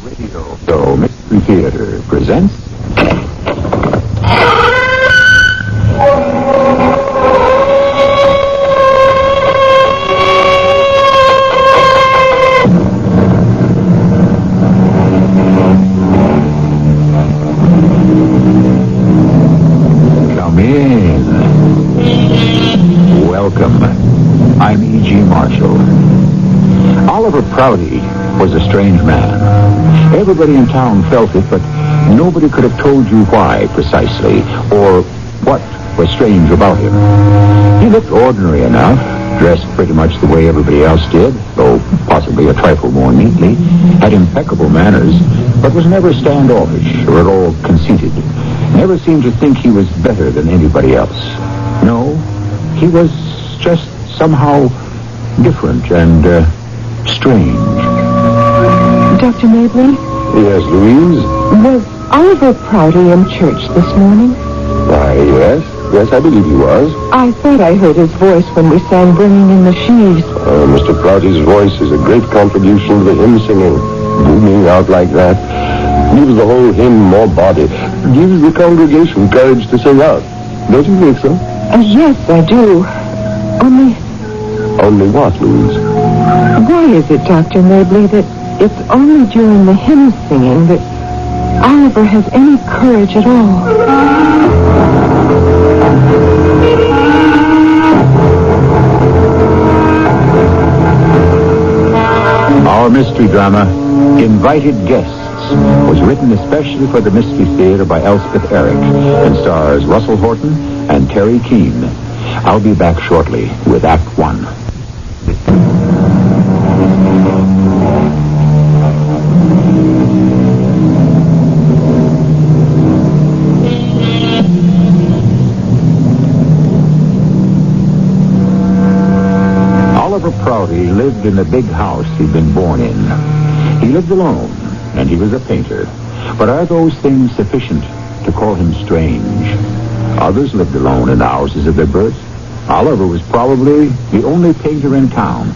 Radio So Mystery Theater presents Come in. Welcome. I'm E.G. Marshall. Oliver Prouty was a strange man. Everybody in town felt it, but nobody could have told you why precisely, or what was strange about him. He looked ordinary enough, dressed pretty much the way everybody else did, though possibly a trifle more neatly, had impeccable manners, but was never standoffish or at all conceited. Never seemed to think he was better than anybody else. No, he was just somehow different and strange. Dr. Mabley? Yes, Louise? Was Oliver Prouty in church this morning? Why, yes. Yes, I believe he was. I thought I heard his voice when we sang Bringing in the Sheaves. Mr. Prouty's voice is a great contribution to the hymn singing. Booming out like that gives the whole hymn more body. Gives the congregation courage to sing out. Don't you think so? Yes, I do. Only what, Louise? Why is it, Dr. Mabley, that it's only during the hymn singing that Oliver has any courage at all? Our mystery drama, Invited Guests, was written especially for the Mystery Theater by Elspeth Eric and stars Russell Horton and Terry Keane. I'll be back shortly with Act 1. Oliver Prouty lived in the big house he'd been born in. He lived alone, and he was a painter. But are those things sufficient to call him strange? Others lived alone in the houses of their birth. Oliver was probably the only painter in town.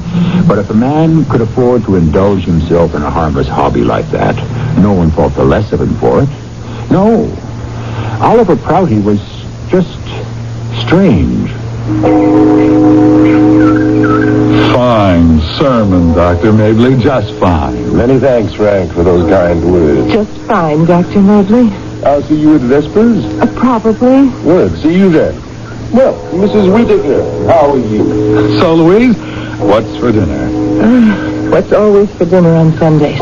But if a man could afford to indulge himself in a harmless hobby like that, no one thought the less of him for it. No. Oliver Prouty was just strange. Fine sermon, Dr. Mabley, just fine. Many thanks, Frank, for those kind words. Just fine, Dr. Mabley. I'll see you at Vespers? Probably. Good. See you then. Well, Mrs. Whittaker, how are you? So, Louise, what's for dinner? What's always for dinner on Sundays?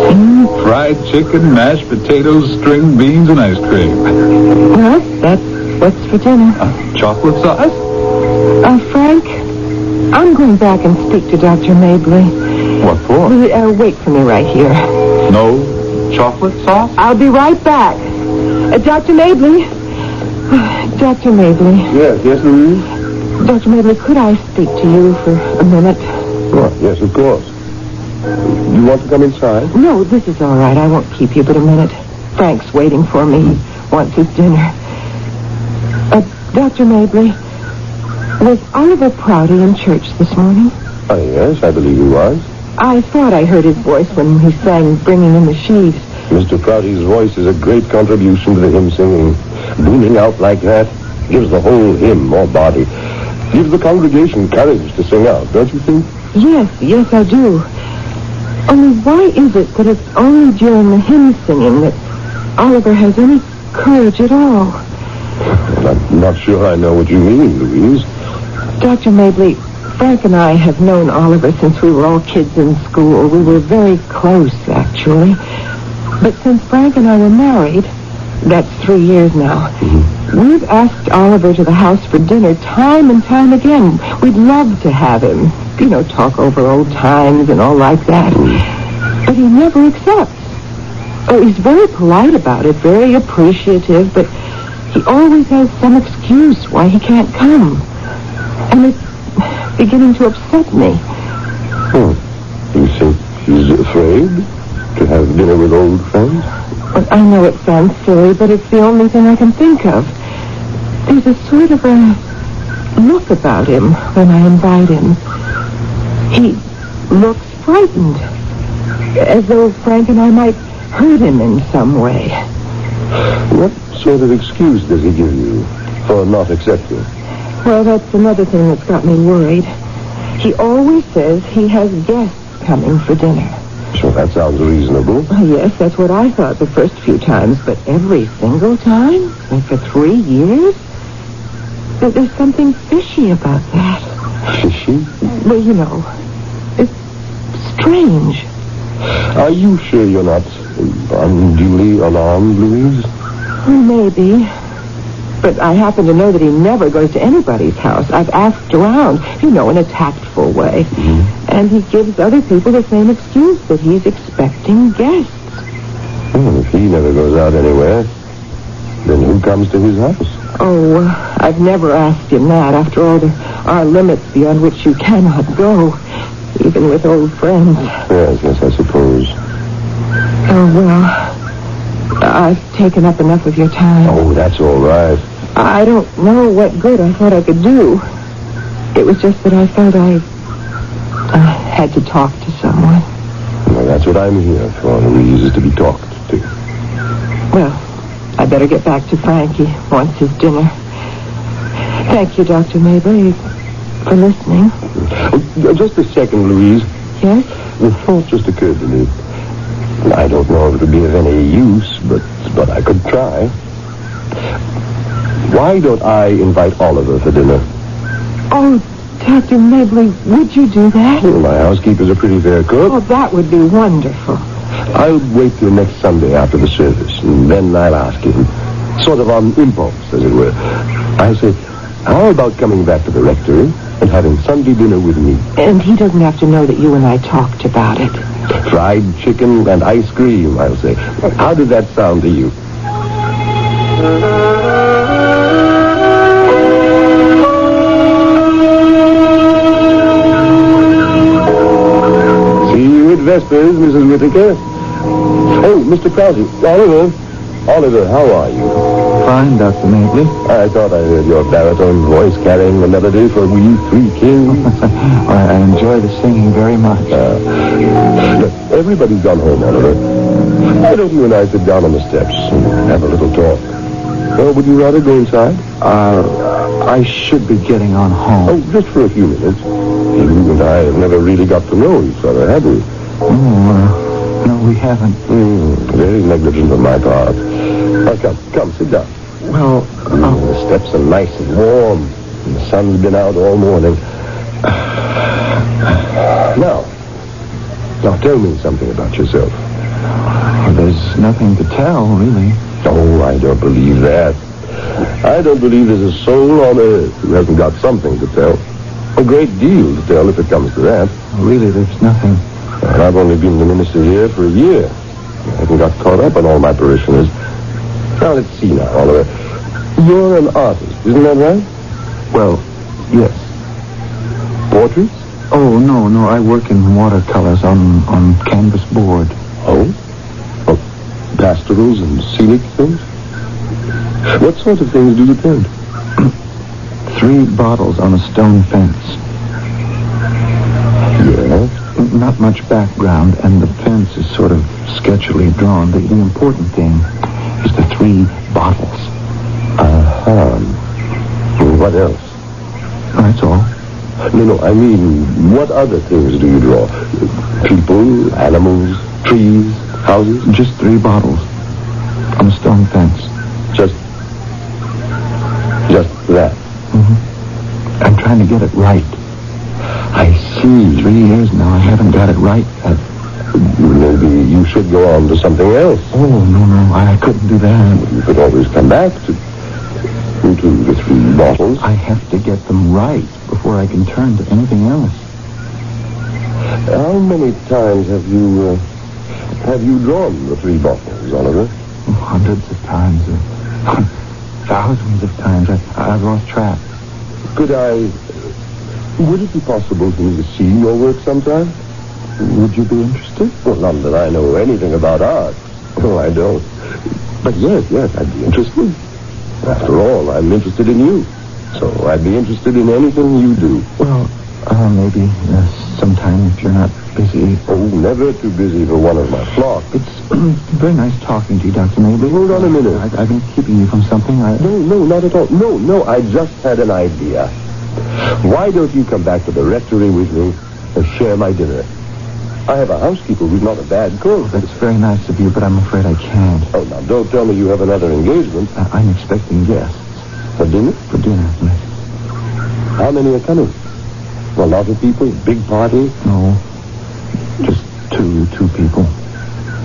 Fried chicken, mashed potatoes, string beans, and ice cream. Well, that's what's for dinner. Chocolate sauce? Frank, I'm going back and speak to Dr. Mabley. What for? Wait for me right here. No chocolate sauce? I'll be right back. Dr. Mabley. Dr. Mabley. Yes, Louise? Dr. Mabley, could I speak to you for a minute? Oh, yes, of course. You want to come inside? No, this is all right. I won't keep you but a minute. Frank's waiting for me. He wants his dinner. Dr. Mabley, was Oliver Prouty in church this morning? Oh, yes, I believe he was. I thought I heard his voice when he sang Bringing in the Sheaves. Mr. Prouty's voice is a great contribution to the hymn singing. Booming out like that gives the whole hymn more body. Gives the congregation courage to sing out, don't you think? Yes, I do. Only why is it that it's only during the hymn singing that Oliver has any courage at all? Well, I'm not sure I know what you mean, Louise. Dr. Mabley, Frank and I have known Oliver since we were all kids in school. We were very close, actually. But since Frank and I were married, that's 3 years now, we've asked Oliver to the house for dinner time and time again. We'd love to have him, talk over old times and all like that. But he never accepts. Oh, he's very polite about it, very appreciative, but he always has some excuse why he can't come. And it's beginning to upset me. You think he's afraid to have dinner with old friends? Well, I know it sounds silly, but it's the only thing I can think of. There's a sort of a look about him when I invite him. He looks frightened, as though Frank and I might hurt him in some way. What sort of excuse does he give you for not accepting? Well, that's another thing that's got me worried. He always says he has guests coming for dinner. Sure, that sounds reasonable. Well, yes, that's what I thought the first few times, but every single time? Like for 3 years? There's something fishy about that. Fishy? Well, you know, it's strange. Are you sure you're not unduly alarmed, Louise? Maybe. But I happen to know that he never goes to anybody's house. I've asked around, you know, in a tactful way. Mm-hmm. And he gives other people the same excuse, that he's expecting guests. Well, if he never goes out anywhere, then who comes to his house? Oh, I've never asked him that. After all, there are limits beyond which you cannot go, even with old friends. Yes, I suppose. Oh, well, I've taken up enough of your time. Oh, that's all right. I don't know what good I thought I could do. It was just that I felt I had to talk to someone. Well, that's what I'm here for, Louise, is to be talked to. Well, I better get back to Frankie, wants his dinner. Thank you, Dr. Mabel, for listening. Oh, just a second, Louise. Yes? The thought just occurred to me. I don't know if it would be of any use, but I could try. Why don't I invite Oliver for dinner? Oh, Dr. Mabel, would you do that? Well, my housekeeper's a pretty fair cook. Oh, that would be wonderful. I'll wait till next Sunday after the service, and then I'll ask him. Sort of on impulse, as it were. I say, how about coming back to the rectory and having Sunday dinner with me? And he doesn't have to know that you and I talked about it. Fried chicken and ice cream, I'll say. How did that sound to you? See you at Vespers, Mrs. Whittaker. Oh, Mr. Krause. Oliver, how are you? Fine, Dr. Mabel. I thought I heard your baritone voice carrying the melody for We Three Kings. I enjoy the singing very much. Look, everybody's gone home, Oliver. Why don't you and I sit down on the steps and have a little talk? Or would you rather go inside? I should be getting on home. Oh, just for a few minutes. You and I have never really got to know each other, have we? No, we haven't. Very negligent on my part. Now, come, sit down. Well, The steps are nice and warm, and the sun's been out all morning. Now, tell me something about yourself. there's nothing to tell, really. Oh, I don't believe that. I don't believe there's a soul on earth who hasn't got something to tell. A great deal to tell if it comes to that. Really, there's nothing. And I've only been the minister here for a year. I haven't got caught up on all my parishioners. Now, let's see now, Oliver. You're an artist, isn't that right? Well, yes. Portraits? Oh, no, I work in watercolors on canvas board. Oh? Pastorals and scenic things? What sort of things do you paint? 3 bottles on a stone fence. Yeah? Not much background, and the fence is sort of sketchily drawn. The important thing is the 3 bottles. What else? That's all. No, I mean, what other things do you draw? People, animals, trees, houses? Just 3 bottles on a stone fence. Just that. Mm-hmm. I'm trying to get it right. I see. 3 years now, I haven't got it right yet. Maybe you should go on to something else. Oh, no, I couldn't do that. You could always come back to the 3 bottles. I have to get them right before I can turn to anything else. How many times have you drawn the 3 bottles, Oliver? Hundreds of times. Thousands of times. I've lost track. Would it be possible for me to see your work sometime? Would you be interested? Well, not that I know anything about art. No, I don't. But yes, I'd be interested. After all, I'm interested in you. So I'd be interested in anything you do. Well, maybe sometime if you're not busy. Oh, never too busy for one of my flock. It's very nice talking to you, Dr. Mabley. Hold on a minute. I've been keeping you from something. No, not at all. No, I just had an idea. Why don't you come back to the rectory with me and share my dinner? I have a housekeeper who's not a bad cook. That's very nice of you, but I'm afraid I can't. Oh, now, don't tell me you have another engagement. I'm expecting guests. For dinner? For dinner, yes. How many are coming? A lot of people? Big party? No, just two people.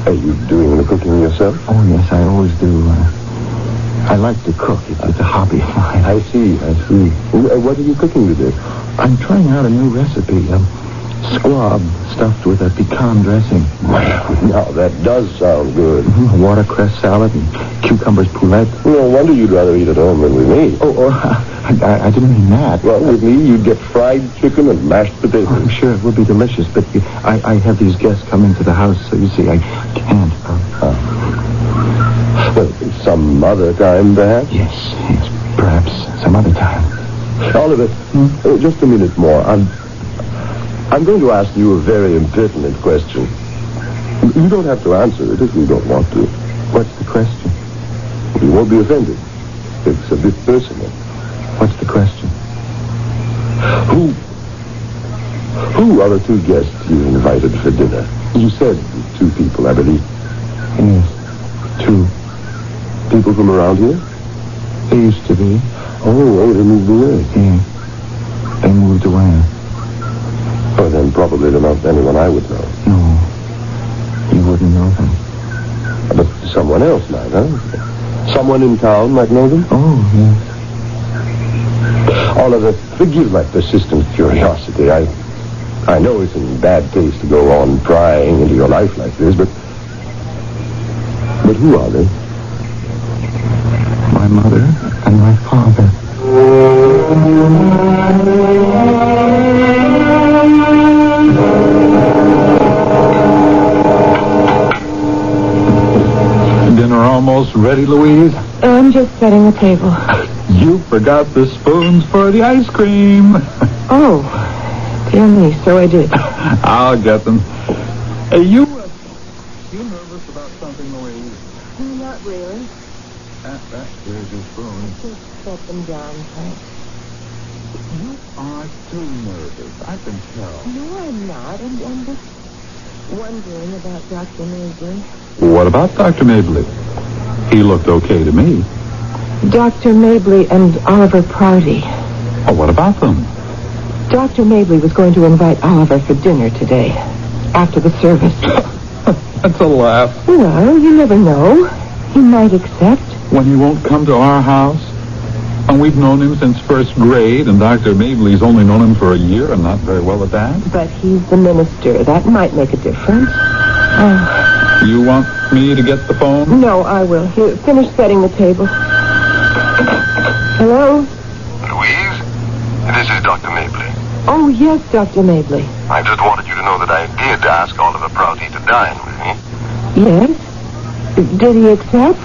Are you doing the cooking yourself? Oh, yes, I always do. I like to cook. It's a hobby of mine. I see. What are you cooking today? I'm trying out a new recipe. Squab stuffed with a pecan dressing. Well, now, that does sound good. Mm-hmm. Watercress salad and cucumbers poulette. No wonder you'd rather eat at home than with me. I didn't mean that. Well, with me, you'd get fried chicken and mashed potatoes. I'm sure it would be delicious, but I have these guests coming to the house, so you see, I can't. Well, some other time, perhaps? Yes, perhaps some other time. Oliver, just a minute more. I'm going to ask you a very impertinent question. You don't have to answer it if you don't want to. What's the question? You won't be offended. It's a bit personal. What's the question? Who are the two guests you invited for dinner? You said 2 people, I believe. Yes, 2. People from around here? They used to be. Oh, they moved away. Yeah, they moved away. Oh, then probably they're not anyone I would know. No, you wouldn't know them. But someone else might, huh? Someone in town might know them? Oh, yes. Oliver, forgive my persistent curiosity. I know it's in bad taste to go on prying into your life like this, but who are they? My mother and my father. Dinner almost ready, Louise? I'm just setting the table. You forgot the spoons for the ice cream. Oh, dear me, so I did. I'll get them. Hey, you nervous about something, Louise? Not really. Here's your spoon. Just set them down, thanks. You are too nervous. I can tell. No, I'm not. I'm just wondering about Dr. Mabley. What about Dr. Mabley? He looked okay to me. Dr. Mabley and Oliver Prouty. Oh, what about them? Dr. Mabley was going to invite Oliver for dinner today, after the service. That's a laugh. Well, you never know. He might accept. When he won't come to our house? And we've known him since first grade, and Dr. Mabley's only known him for a year and not very well at that. But he's the minister. That might make a difference. You want me to get the phone? No, I will. Here, finish setting the table. Hello? Louise, this is Dr. Mabley. Oh, yes, Dr. Mabley. I just wanted you to know that I did ask Oliver Prouty to dine with me. Yes? Did he accept?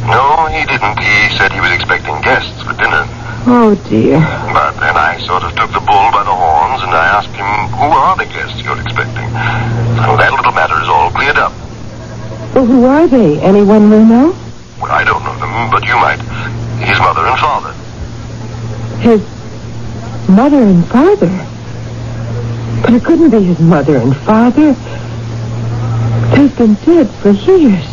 No, he didn't. He said he was expecting guests for dinner. Oh, dear. But then I sort of took the bull by the horns and I asked him, who are the guests you're expecting? So that little matter is all cleared up. Well, who are they? Anyone we know? Well, I don't know them, but you might. His mother and father. His mother and father? But it couldn't be his mother and father. They've been dead for years.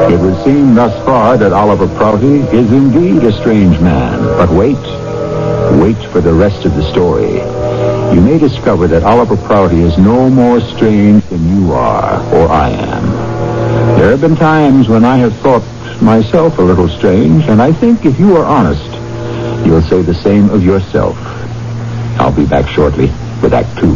It would seem thus far that Oliver Prouty is indeed a strange man. But wait for the rest of the story. You may discover that Oliver Prouty is no more strange than you are, or I am. There have been times when I have thought myself a little strange, and I think if you are honest, you'll say the same of yourself. I'll be back shortly with Act 2.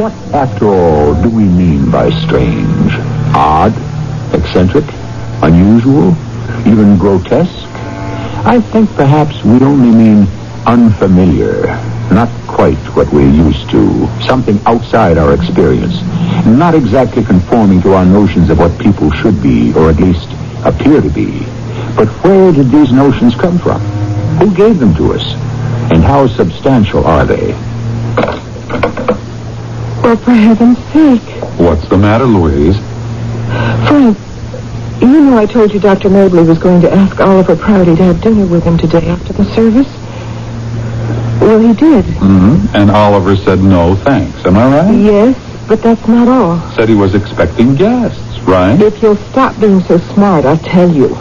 What, after all, do we mean by strange? Odd? Eccentric? Unusual? even grotesque? I think perhaps we only mean unfamiliar, not quite what we're used to, something outside our experience, not exactly conforming to our notions of what people should be, or at least appear to be. But where did these notions come from? Who gave them to us? And how substantial are they? Well, for heaven's sake. What's the matter, Louise? Frank, you know I told you Dr. Mobley was going to ask Oliver Prouty to have dinner with him today after the service? Well, he did. Mm-hmm. And Oliver said no, thanks. Am I right? Yes, but that's not all. Said he was expecting guests, right? If you'll stop being so smart, I'll tell you.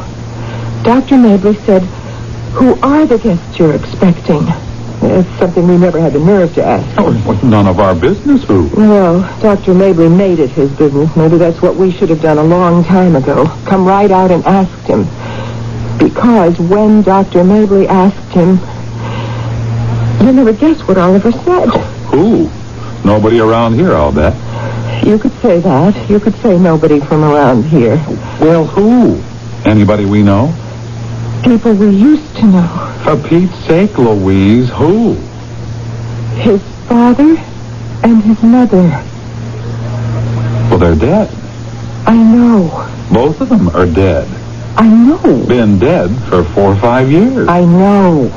Dr. Mobley said, who are the guests you're expecting? It's something we never had the nerve to ask. Oh, none of our business, who? Well, Dr. Mobley made it his business. Maybe that's what we should have done a long time ago. Come right out and asked him. Because when Dr. Mobley asked him, you'll never guess what Oliver said. Who? Nobody around here, I'll bet. You could say that. You could say nobody from around here. Well, who? Anybody we know? People we used to know. For Pete's sake, Louise, who? His father and his mother. Well, they're dead. I know. Both of them are dead. I know. Been dead for 4 or 5 years. I know.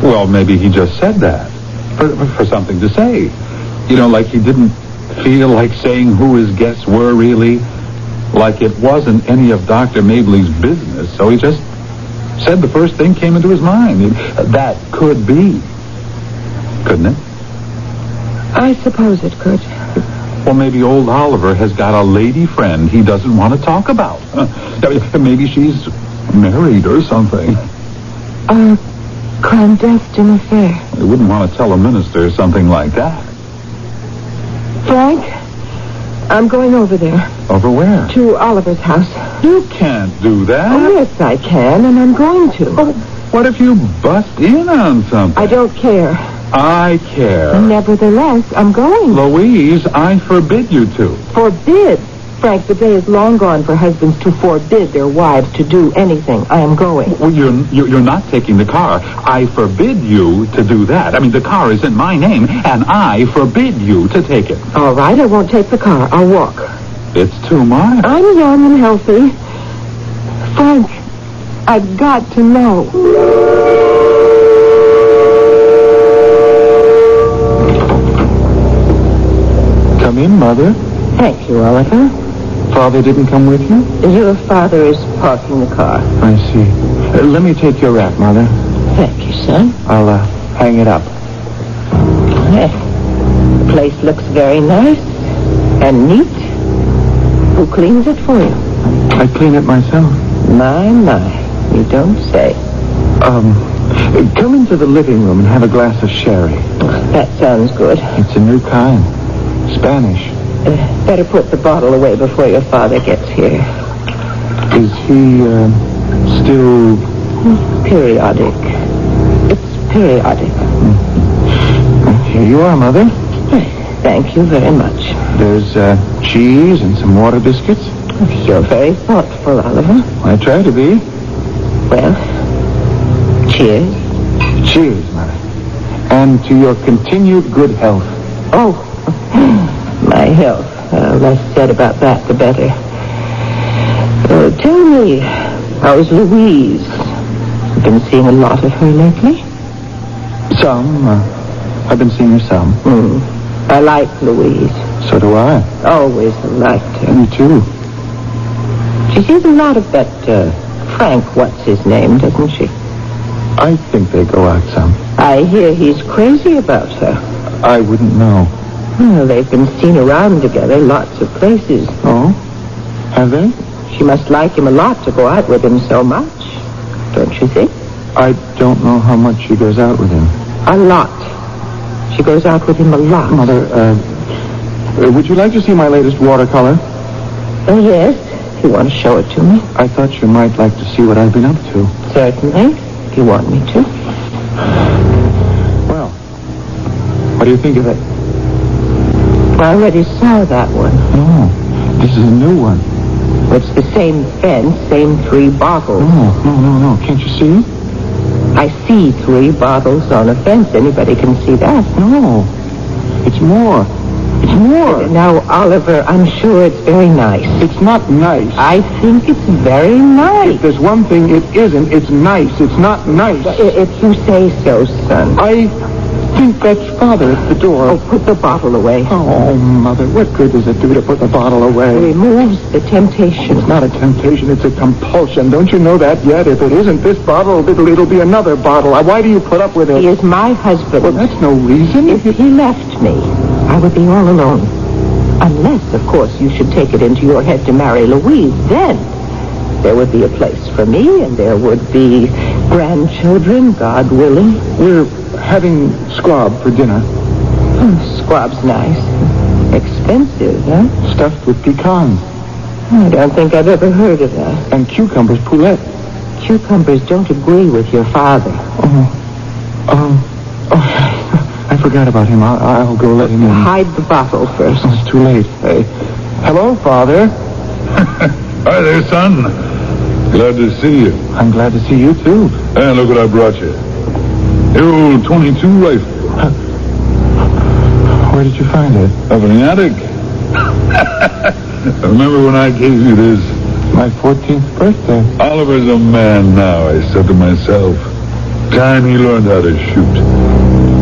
Well, maybe he just said that for something to say. You know, like he didn't feel like saying who his guests were really. Like it wasn't any of Dr. Mabley's business, so he just said the first thing came into his mind. That could be. Couldn't it? I suppose it could. Well, maybe old Oliver has got a lady friend he doesn't want to talk about. Maybe she's married or something. A clandestine affair. You wouldn't want to tell a minister something like that. Frank, I'm going over there. Over where? To Oliver's house. You can't do that. Oh, yes, I can, and I'm going to. Oh, what if you bust in on something? I don't care. I care. Nevertheless, I'm going. Louise, I forbid you to. Forbid? Frank, the day is long gone for husbands to forbid their wives to do anything. I am going. Well, you're not taking the car. I forbid you to do that. I mean, the car is in my name, and I forbid you to take it. All right, I won't take the car. I'll walk. It's too much. I'm young and healthy. Frank, I've got to know. Come in, Mother. Thank you, Oliver. Father didn't come with you? Your father is parking the car. I see. Let me take your wrap, Mother. Thank you, son. I'll hang it up. The place looks very nice and neat. Who cleans it for you? I clean it myself. My, you don't say. Come into the living room and have a glass of sherry. That sounds good. It's a new kind. Spanish. Better put the bottle away before your father gets here. Is he, still... Periodic. It's periodic. Here you are, Mother. Thank you very much. There's, cheese and some water biscuits. You're very thoughtful, Oliver. I try to be. Well, cheers. Cheers, Mother. And to your continued good health. Oh, my health. Less said about that, the better. Tell me, how's Louise? Been seeing a lot of her lately? Some. I've been seeing her some. I like Louise. So do I. Always liked her. Me too. She sees a lot of that, Frank, what's his name, doesn't she? I think they go out some. I hear he's crazy about her. I wouldn't know. Well, they've been seen around together, lots of places. Oh? Have they? She must like him a lot to go out with him so much, don't you think? I don't know how much she goes out with him. A lot. She goes out with him a lot. Mother, would you like to see my latest watercolor? Oh, yes. If you want to show it to me. I thought you might like to see what I've been up to. Certainly, if you want me to. Well, what do you think of it? I already saw that one. Oh, this is a new one. It's the same fence, same 3 bottles. No. Can't you see? I see 3 bottles on a fence. Anybody can see that. No. It's more. It's more. Now, Oliver, I'm sure it's very nice. It's not nice. I think it's very nice. If there's one thing it isn't, it's nice. It's not nice. If you say so, son. I think that's Father at the door. Oh, put the bottle away. Oh, Mother, what good does it do to put the bottle away? It removes the temptation. It's not a temptation, it's a compulsion. Don't you know that yet? If it isn't this bottle, it'll be another bottle. Why do you put up with it? He is my husband. Well, that's no reason. If he left me, I would be all alone. Unless, of course, you should take it into your head to marry Louise. Then there would be a place for me, and there would be grandchildren, God willing. We're having squab for dinner. Squab's nice. Expensive, huh? Stuffed with pecans. I don't think I've ever heard of that. And cucumbers poulet. Cucumbers don't agree with your father. I forgot about him. I'll go let him in. Hide the bottle first. It's too late. Hello, Father. Hi there, son. Glad to see you. I'm glad to see you, too. And look what I brought you. Your old 22 rifle. Where did you find it? Up in the attic. Remember when I gave you this? My 14th birthday. Oliver's a man now, I said to myself. Time he learned how to shoot.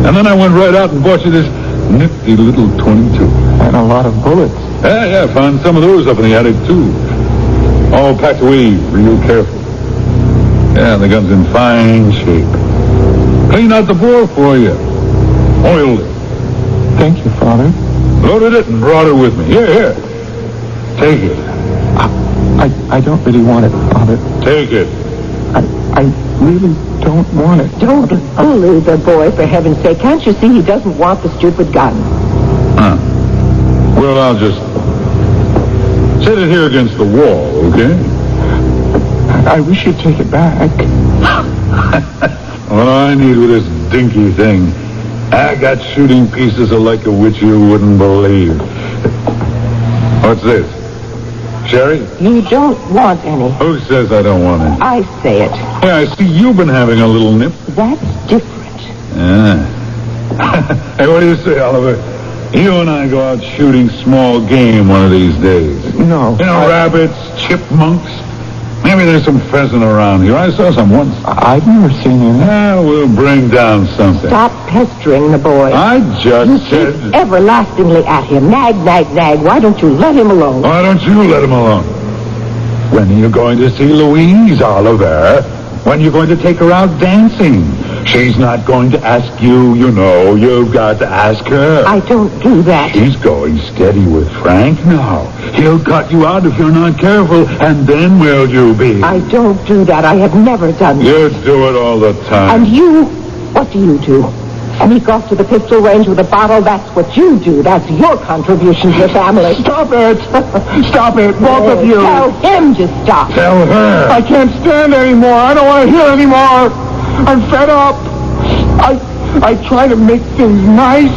And then I went right out and bought you this nifty little 22. And a lot of bullets. Yeah, found some of those up in the attic, too. All packed away real careful. Yeah, the gun's in fine shape. Cleaned out the bore for you. Oiled it. Thank you, Father. Loaded it and brought it with me. Here. Take it. I don't really want it, Father. Take it. I really don't want it. Don't bully the boy, for heaven's sake. Can't you see he doesn't want the stupid gun? Huh. Well, I'll just set it here against the wall, okay? I wish you'd take it back. What I need with this dinky thing, I got shooting pieces of like a witch you wouldn't believe. What's this? Sherry? You don't want any. Who says I don't want it? I say it. Yeah, I see you've been having a little nip. That's different. Yeah. Hey, what do you say, Oliver? You and I go out shooting small game one of these days. No. You know, rabbits, chipmunks. Maybe there's some pheasant around here. I saw some once. I've never seen any. Yeah, we'll bring down something. Stop pestering the boy. I just said... Keep everlastingly at him. Nag. Why don't you let him alone? Why don't you let him alone? When are you going to see Louise, Oliver? When are you going to take her out dancing? She's not going to ask you, you know. You've got to ask her. I don't do that. She's going steady with Frank now. He'll cut you out if you're not careful, and then where'll you be? I don't do that. I have never done that. You do it all the time. And you, what do you do? Sneak off to the pistol range with a bottle, that's what you do. That's your contribution to the family. Stop it! Stop it, both of you! Tell him to stop. Tell her. I can't stand anymore. I don't want to hear anymore. I'm fed up. I try to make things nice,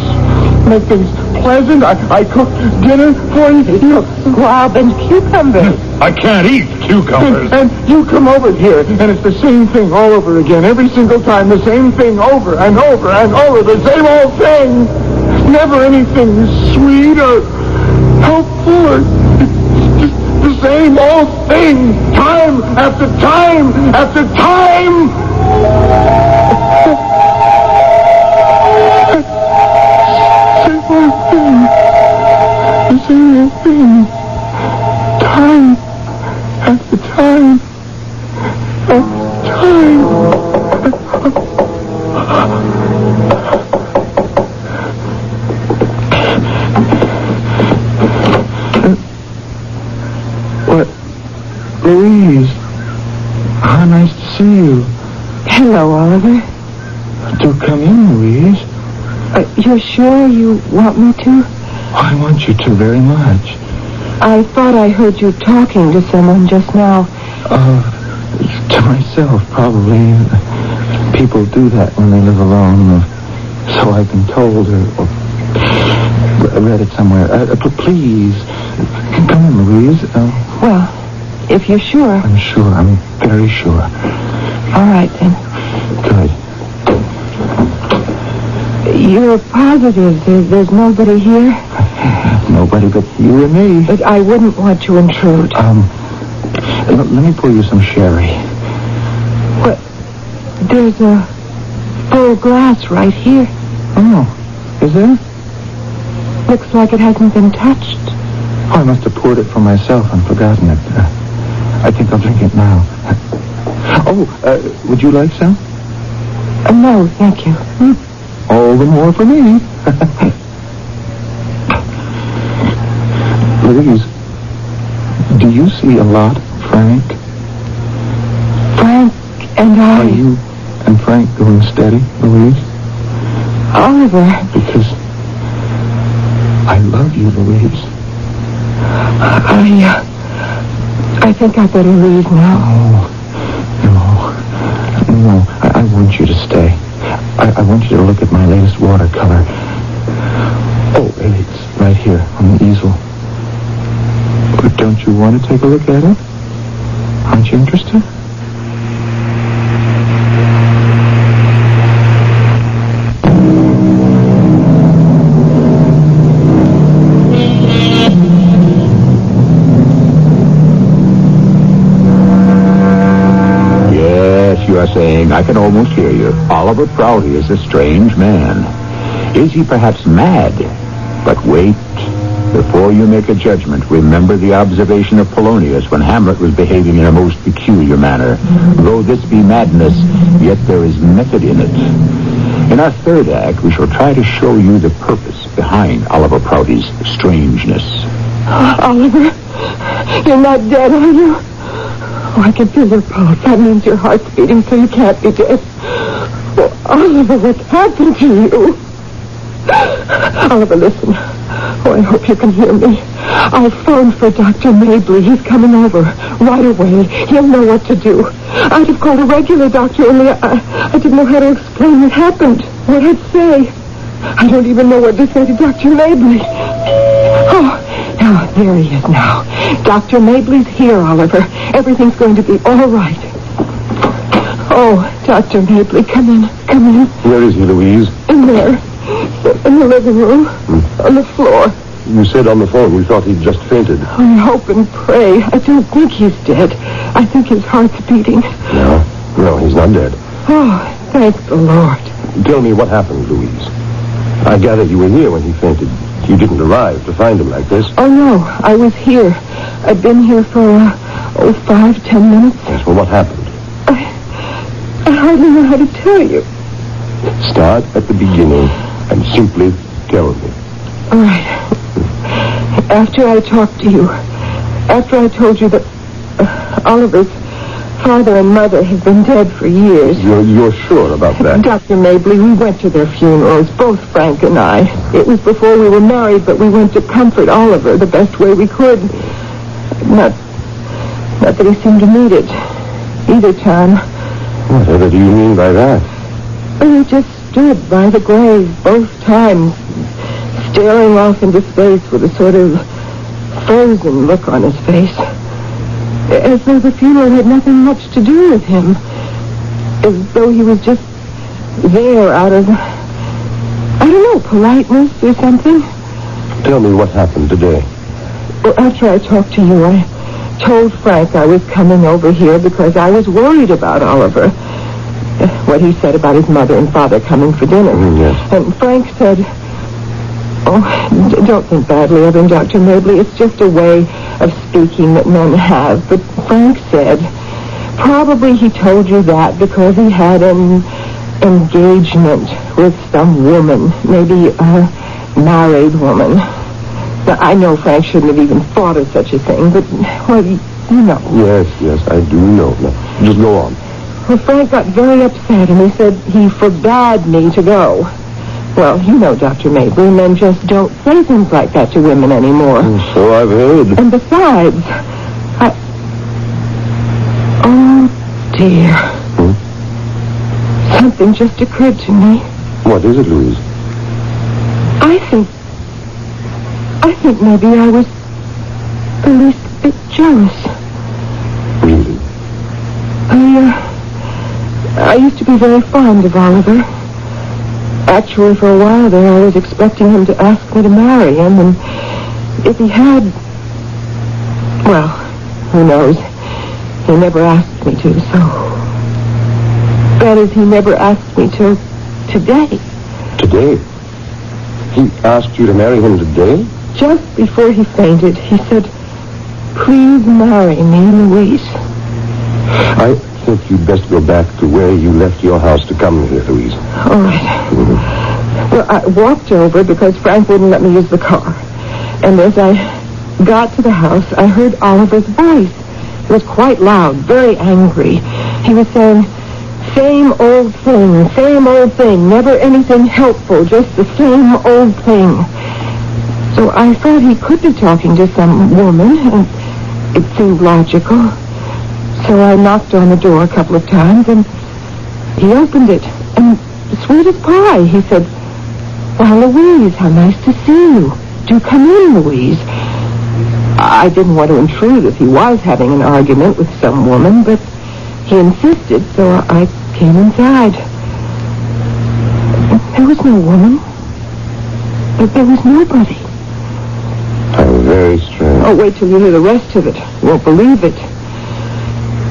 make things pleasant. I cook dinner for you. Squab and cucumbers. I can't eat cucumbers. And you come over here, and it's the same thing all over again. Every single time, the same thing over and over and over. The same old thing. Never anything sweet or helpful or just the same old thing. Time after time after time. The same old thing. Time after time after time. What? Louise, how nice to see you. Hello, Oliver. Do come in, Louise. You're sure you want me to? I want you to very much. I thought I heard you talking to someone just now. To myself, probably. People do that when they live alone, so I've been told, or read it somewhere. Please, come in, Louise. Well, if you're sure. I'm sure. I'm very sure. All right, then. Good. You're positive there's nobody here? Nobody but you and me. But I wouldn't want to intrude. Let me pour you some sherry. But there's a full glass right here. Oh, is there? Looks like it hasn't been touched. Oh, I must have poured it for myself and forgotten it. I think I'll drink it now. Would you like some? No, thank you. All the more for me. Louise, do you see a lot, Frank? Frank and I... Are you and Frank going steady, Louise? Oliver... Because I love you, Louise. I think I better leave now. No, I want you to stay. I want you to look at my latest watercolor. Oh, it's right here on the easel. But don't you want to take a look at it? Aren't you interested? You are saying, I can almost hear you. Oliver Prouty is a strange man. Is he perhaps mad? But wait. Before you make a judgment, remember the observation of Polonius when Hamlet was behaving in a most peculiar manner. Though this be madness, yet there is method in it. In our third act, we shall try to show you the purpose behind Oliver Prouty's strangeness. Oliver, you're not dead, are you? Oh, I can feel your pulse. That means your heart's beating, so you can't be dead. Oh, Oliver, what's happened to you? Oliver, listen. Oh, I hope you can hear me. I phoned for Dr. Mabley. He's coming over right away. He'll know what to do. I'd have called a regular doctor, only I didn't know how to explain what happened, what I'd say. I don't even know what to say to Dr. Mabley. Oh, now, there he is now. Dr. Mabley's here, Oliver. Everything's going to be all right. Oh, Dr. Mabley, come in. Where is he, Louise? In there. In the living room. On the floor. You said on the phone you thought he'd just fainted. I hope and pray. I don't think he's dead. I think his heart's beating. No, he's not dead. Oh, thank the Lord. Tell me what happened, Louise. I gather you were here when he fainted. You didn't arrive to find him like this. Oh, no, I was here. I'd been here for, 5-10 minutes. Yes, well, what happened? I hardly know how to tell you. Start at the beginning and simply tell me. All right. After I talked to you, after I told you that Oliver's father and mother have been dead for years. You're sure about that? Dr. Mabley, we went to their funerals, both Frank and I. It was before we were married, but we went to comfort Oliver the best way we could. Not that he seemed to need it either time. Whatever do you mean by that? But he just stood by the grave both times, staring off into space with a sort of frozen look on his face. As though the funeral had nothing much to do with him. As though he was just there out of, I don't know, politeness or something. Tell me what happened today. Well, after I talked to you, I told Frank I was coming over here because I was worried about Oliver. What he said about his mother and father coming for dinner. Yes. And Frank said, don't think badly of him, Dr. Mabley. It's just a way of speaking that men have. But Frank said, probably he told you that because he had an engagement with some woman, maybe a married woman. Now, I know Frank shouldn't have even thought of such a thing, but, well, you know. Yes, I do know. Now, just go on. Well, Frank got very upset, and he said he forbade me to go. Well, you know, Dr. Mabley, men just don't say things like that to women anymore. So I've heard. And besides, oh, dear. Something just occurred to me. What is it, Louise? I think maybe I was the least bit jealous. used to be very fond of Oliver. Actually, for a while there, I was expecting him to ask me to marry him, and if he had, well, who knows? He never asked me to, so... That is, he never asked me till today. Today? He asked you to marry him today? Just before he fainted, he said, "Please marry me, Louise." I think you'd best go back to where you left your house to come here, Louise. All right. Well, I walked over because Frank wouldn't let me use the car. And as I got to the house, I heard Oliver's voice. It was quite loud, very angry. He was saying, same old thing, never anything helpful, just the same old thing. So I thought he could be talking to some woman, and it seemed logical. So I knocked on the door a couple of times, and he opened it. And sweet as pie, he said, "Why, Louise, how nice to see you. Do come in, Louise." I didn't want to intrude if he was having an argument with some woman, but he insisted, so I came inside. There was no woman. There was nobody. How very strange. Oh, wait till you hear the rest of it. You won't believe it.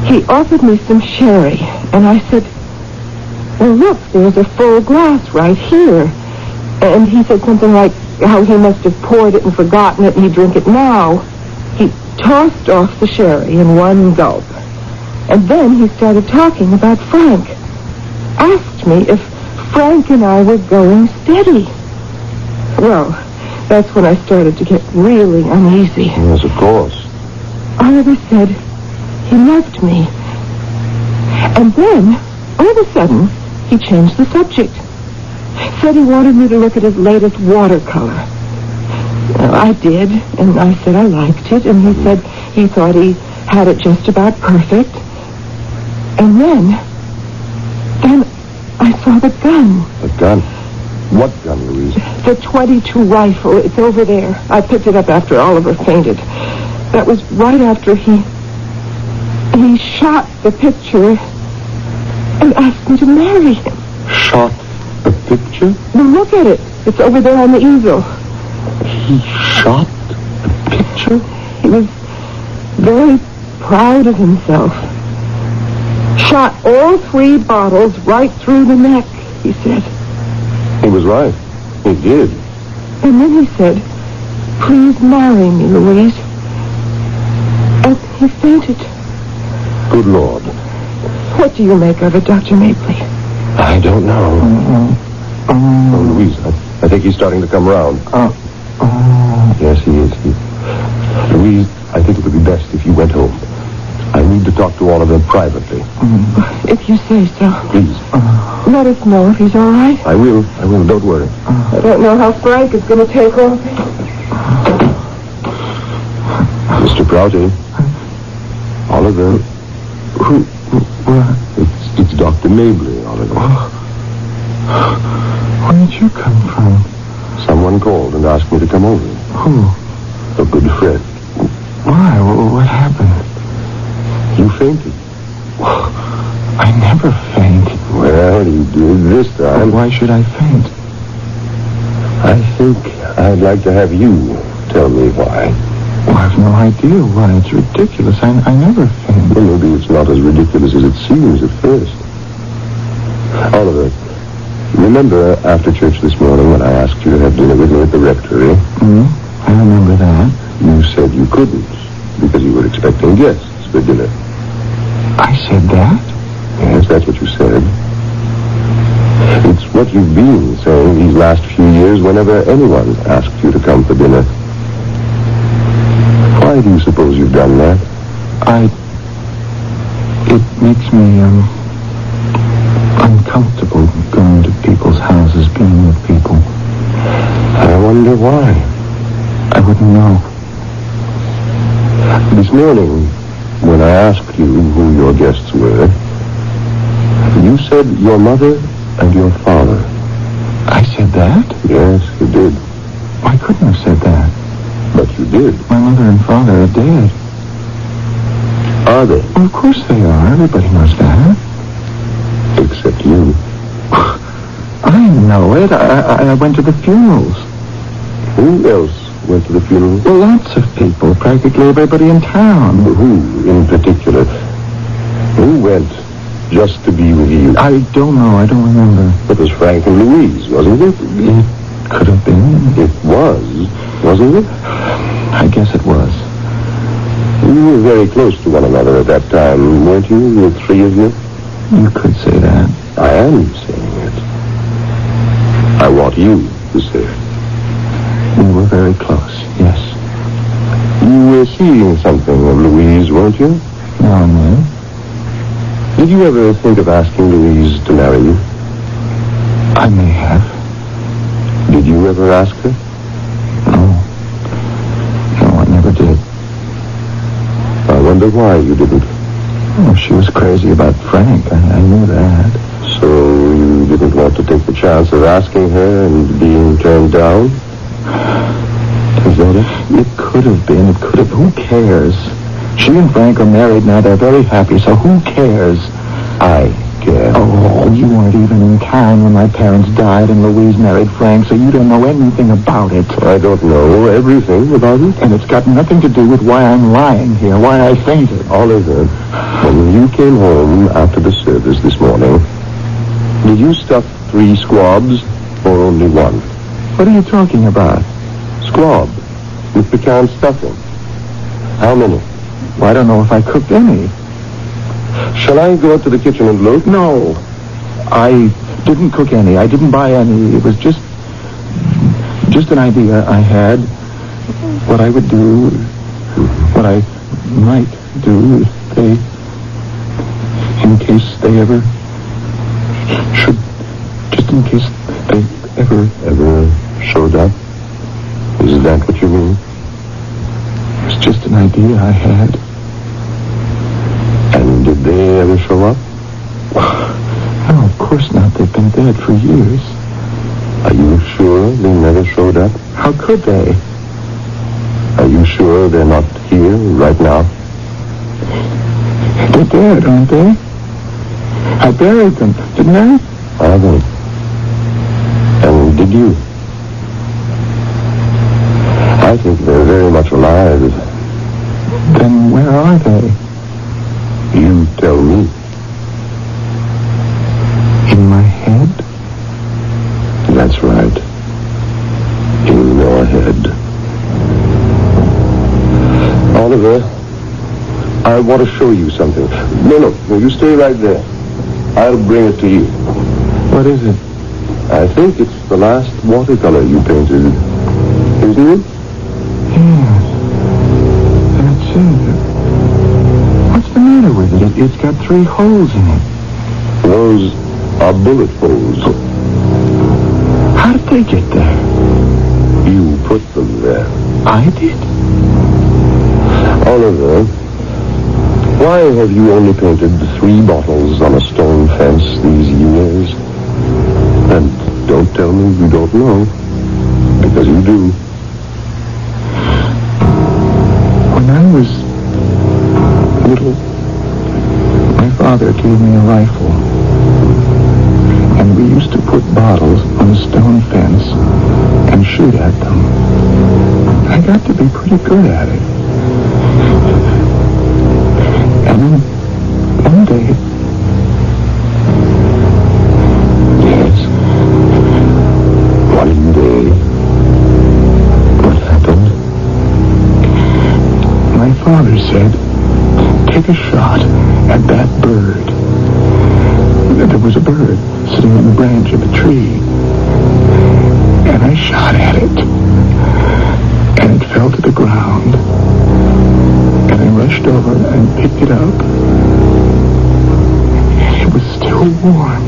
He offered me some sherry, and I said, "Well, look, there's a full glass right here." And he said something like how he must have poured it and forgotten it, and he'd drink it now. He tossed off the sherry in one gulp. And then he started talking about Frank. Asked me if Frank and I were going steady. Well, that's when I started to get really uneasy. Yes, of course. Oliver said he loved me. And then, all of a sudden, he changed the subject. Said he wanted me to look at his latest watercolor. Well, I did, and I said I liked it, and he said he thought he had it just about perfect. And then I saw the gun. The gun? What gun, Louise? The .22 rifle. It's over there. I picked it up after Oliver fainted. That was right after he shot the picture and asked me to marry him. Shot the picture? Now look at it. It's over there on the easel. He shot the picture? He was very proud of himself. Shot all 3 bottles right through the neck, he said. He was right. He did. And then he said, "Please marry me, Louise." And he fainted. Good Lord. What do you make of it, Dr. Mapley? I don't know. Oh, Louise, I think he's starting to come round. Yes, he is. Louise, I think it would be best if you went home. I need to talk to Oliver privately. If you say so. Please. Let us know if he's all right. I will. Don't worry. I don't know how Frank is going to take all of it. Mr. Prouty. Oliver. Who? It's Dr. Mabley, Oliver. Where did you come from? Someone called and asked me to come over. Who? A good friend. Why? What happened? You fainted. I never faint. Well, you did this time. Why should I faint? I think I'd like to have you tell me why. Well, I have no idea why. It's ridiculous. I never faint. Well, maybe it's not as ridiculous as it seems at first. Oliver, remember after church this morning when I asked you to have dinner with me at the rectory? I remember that. You said you couldn't because you were expecting guests for dinner. I said that? Yes, that's what you said. It's what you've been saying these last few years whenever anyone asked you to come for dinner. Why do you suppose you've done that? It makes me, uncomfortable going to people's houses, being with people. I wonder why. I wouldn't know. This morning, when I asked you who your guests were, you said your mother and your father. I said that? Yes, you did. I couldn't have said that. But you did. My mother and father are dead. Are they? Well, of course they are. Everybody knows that. Except know it. I went to the funerals. Who else went to the funeral? Well, lots of people. Practically everybody in town. Who in particular? Who went just to be with you? I don't know. I don't remember. It was Frank and Louise, wasn't it? It could have been. It was, wasn't it? I guess it was. You were very close to one another at that time, weren't you, the three of you? You could say that. I am saying it. I want you to say it. We were very close, yes. You were seeing something of Louise, weren't you? Now and then. Did you ever think of asking Louise to marry you? I may have. Did you ever ask her? No. No, I never did. I wonder why you didn't. Oh, she was crazy about Frank. I knew that. So you didn't want to take the chance of asking her and being turned down? Is that it? It could have been. It could have. Who cares? She and Frank are married now. They're very happy, so who cares? I care. Oh, you weren't even in town when my parents died and Louise married Frank, so you don't know anything about it. I don't know everything about it. And it's got nothing to do with why I'm lying here, why I fainted. Oliver, when you came home after the service this morning, did you stuff 3 squabs or only 1? What are you talking about? Squab with pecan stuffing. How many? Well, I don't know if I cooked any. Shall I go up to the kitchen and look? No. I didn't cook any. I didn't buy any. It was just an idea I had. What I would do, what I might do if they, in case they ever should, just in case they ever showed up? Is that what you mean? It was just an idea I had. And did they ever show up? No, of course not. They've been dead for years. Are you sure they never showed up? How could they? Are you sure they're not here right now? They're dead, aren't they? I buried them, didn't I? Are they? And did you? I think they're very much alive. Then where are they? You tell me. In my head? That's right. In your head. Oliver, I want to show you something. No, you stay right there. I'll bring it to you. What is it? I think it's the last watercolor you painted. Isn't it? Yes. That's it. What's the matter with it? It's got 3 holes in it. Those are bullet holes. How did they get there? You put them there. I did? Oliver, why have you only painted 3 bottles on a stone fence these years? And don't tell me you don't know, because you do. When I was little, my father gave me a rifle. And we used to put bottles on a stone fence and shoot at them. I got to be pretty good at it. And then one day... Yes. One day. What happened? My father said, take a shot at that bird. There was a bird sitting on the branch of a tree. And I shot at it. And it fell to the ground. And I rushed over and picked it up. It was still warm.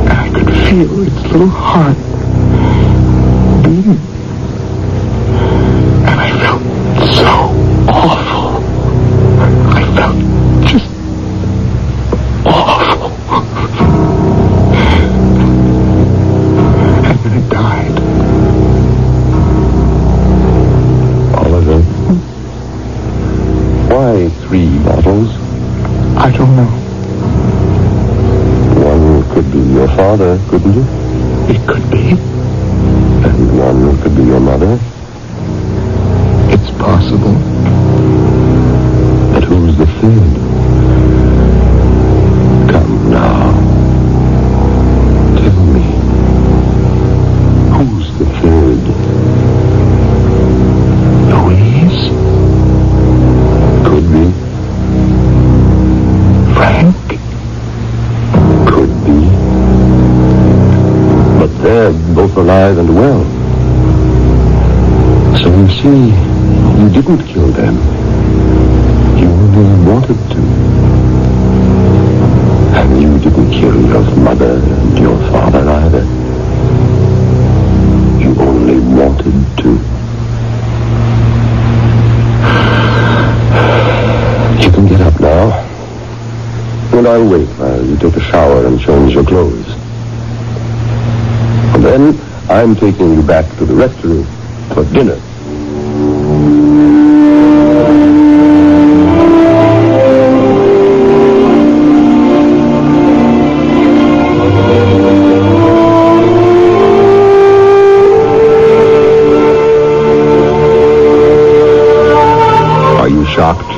And I could feel its little heart beating. And I felt so awful. I felt just awful. And then it died. Oliver, why 3 bottles? I don't know. One could be your father, couldn't it? It could be. And one could be your mother. It's possible. But who's the third? Come now. Tell me. Who's the third? Louise? Could be. Frank? Could be. But they're both alive and well. So you see, you didn't kill them. You only wanted to. And you didn't kill your mother and your father either. You only wanted to. You can get up now. And I'll wait while you take a shower and change your clothes. And then I'm taking you back to the rectory for dinner. Are you shocked?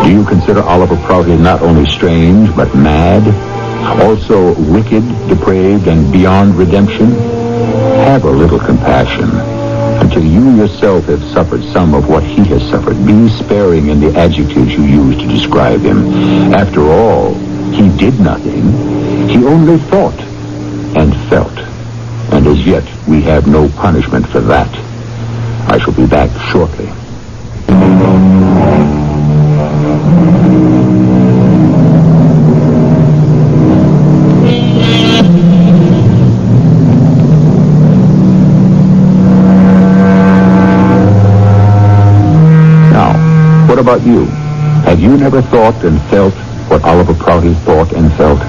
Do you consider Oliver Prouty not only strange, but mad? Also wicked, depraved, and beyond redemption? Have a little compassion. Until you yourself have suffered some of what he has suffered, be sparing in the adjectives you use to describe him. After all, he did nothing. He only thought and felt. And as yet, we have no punishment for that. I shall be back shortly. What about you? Have you never thought and felt what Oliver Prouty thought and felt?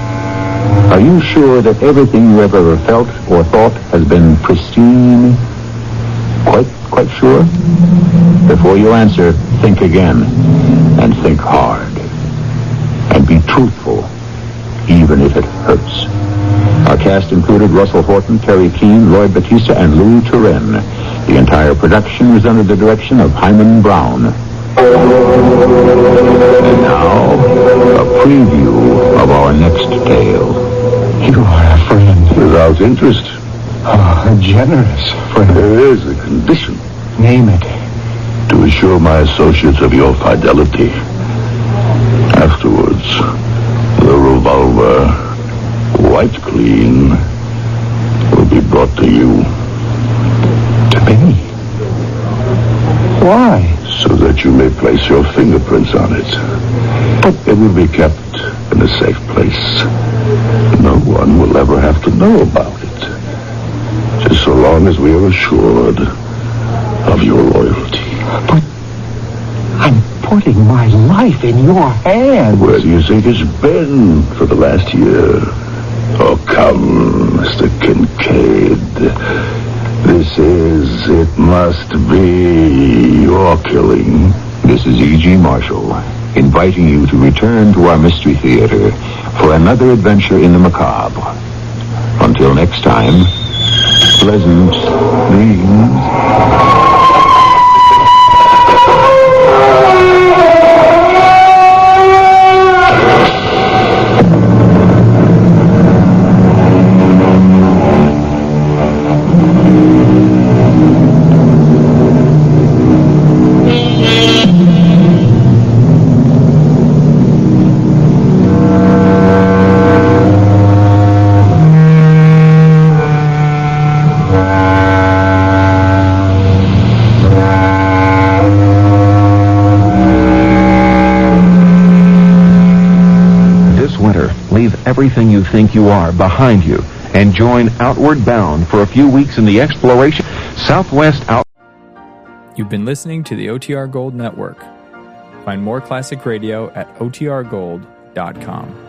Are you sure that everything you have ever felt or thought has been pristine? Quite sure? Before you answer, think again, and think hard. And be truthful, even if it hurts. Our cast included Russell Horton, Terry Keane, Lloyd Batista, and Lou Turin. The entire production was under the direction of Hyman Brown. And now, a preview of our next tale. You are a friend. Without interest. A generous friend. There is a condition. Name it. To assure my associates of your fidelity. Afterwards, the revolver, wiped clean, will be brought to you. To me? Why? So that you may place your fingerprints on it. But it will be kept in a safe place. No one will ever have to know about it. Just so long as we are assured of your loyalty. But I'm putting my life in your hands. Where do you think it's been for the last year? Oh, come, Mr. Kincaid. It must be your killing. This is E.G. Marshall, inviting you to return to our Mystery Theater for another adventure in the macabre. Until next time, pleasant dreams. Everything you think you are behind you and join Outward Bound for a few weeks in the exploration Southwest Out. You've been listening to the OTR Gold Network. Find more classic radio at otrgold.com.